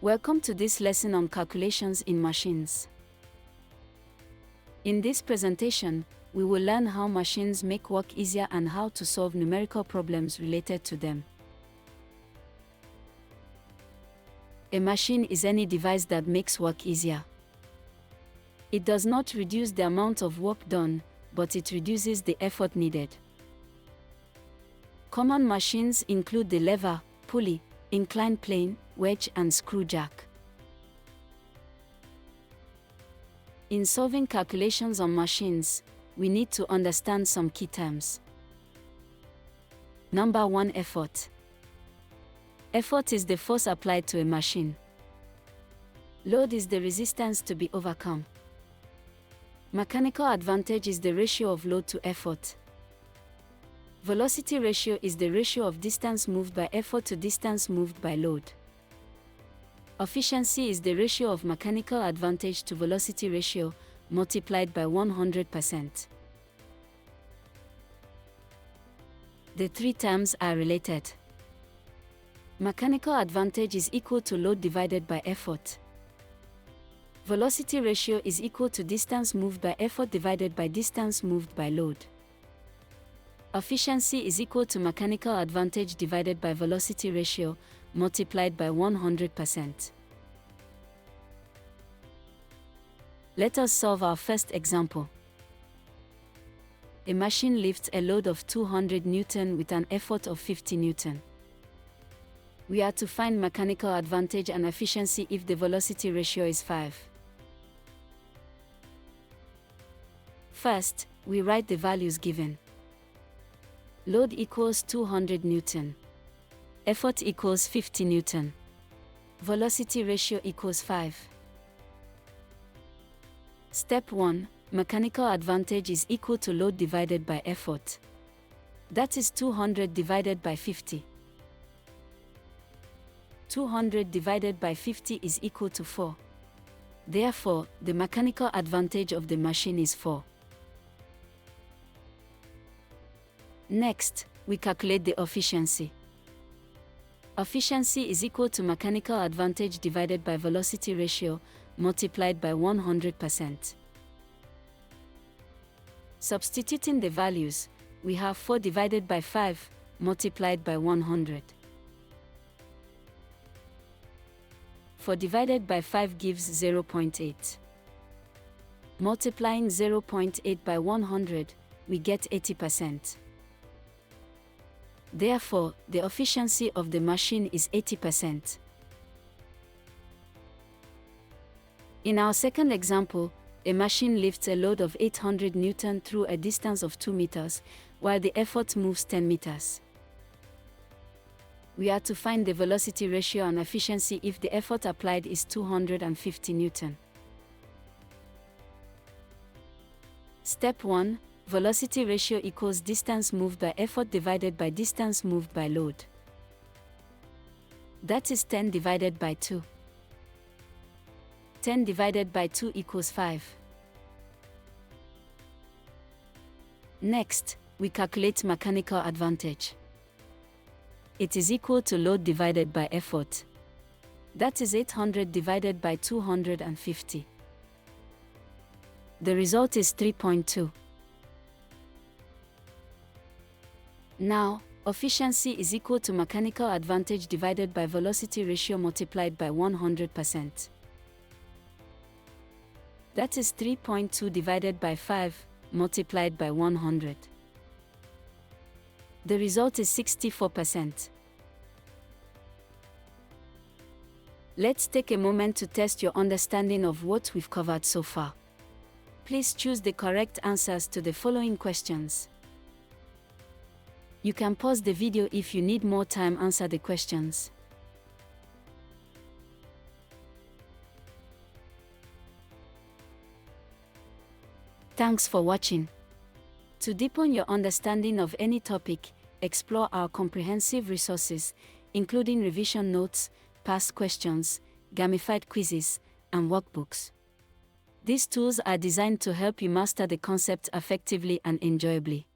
Welcome to this lesson on calculations in machines. In this presentation, we will learn how machines make work easier and how to solve numerical problems related to them. A machine is any device that makes work easier. It does not reduce the amount of work done, but it reduces the effort needed. Common machines include the lever, pulley, inclined plane, wedge, and screw jack. In solving calculations on machines, we need to understand some key terms. Number 1. Effort. Effort is the force applied to a machine. Load is the resistance to be overcome. Mechanical advantage is the ratio of load to effort. Velocity ratio is the ratio of distance moved by effort to distance moved by load. Efficiency is the ratio of mechanical advantage to velocity ratio, multiplied by 100%. The three terms are related. Mechanical advantage is equal to load divided by effort. Velocity ratio is equal to distance moved by effort divided by distance moved by load. Efficiency is equal to mechanical advantage divided by velocity ratio, multiplied by 100%. Let us solve our first example. A machine lifts a load of 200 Newton with an effort of 50 Newton. We are to find mechanical advantage and efficiency if the velocity ratio is 5. First, we write the values given. Load equals 200 Newton. Effort equals 50 Newton. Velocity ratio equals 5. Step 1. Mechanical advantage is equal to load divided by effort. That is 200 divided by 50. 200 divided by 50 is equal to 4. Therefore, the mechanical advantage of the machine is 4. Next, we calculate the efficiency. Efficiency is equal to mechanical advantage divided by velocity ratio, multiplied by 100%. Substituting the values, we have 4 divided by 5, multiplied by 100. 4 divided by 5 gives 0.8. Multiplying 0.8 by 100, we get 80%. Therefore, the efficiency of the machine is 80%. In our second example, a machine lifts a load of 800 Newton through a distance of 2 meters, while the effort moves 10 meters. We are to find the velocity ratio and efficiency if the effort applied is 250 Newton. Step 1. Velocity ratio equals distance moved by effort divided by distance moved by load. That is 10 divided by 2. 10 divided by 2 equals 5. Next, we calculate mechanical advantage. It is equal to load divided by effort. That is 800 divided by 250. The result is 3.2. Now, efficiency is equal to mechanical advantage divided by velocity ratio multiplied by 100%. That is 3.2 divided by 5, multiplied by 100. The result is 64%. Let's take a moment to test your understanding of what we've covered so far. Please choose the correct answers to the following questions. You can pause the video if you need more time to answer the questions. Thanks for watching. To deepen your understanding of any topic, explore our comprehensive resources, including revision notes, past questions, gamified quizzes, and workbooks. These tools are designed to help you master the concept effectively and enjoyably.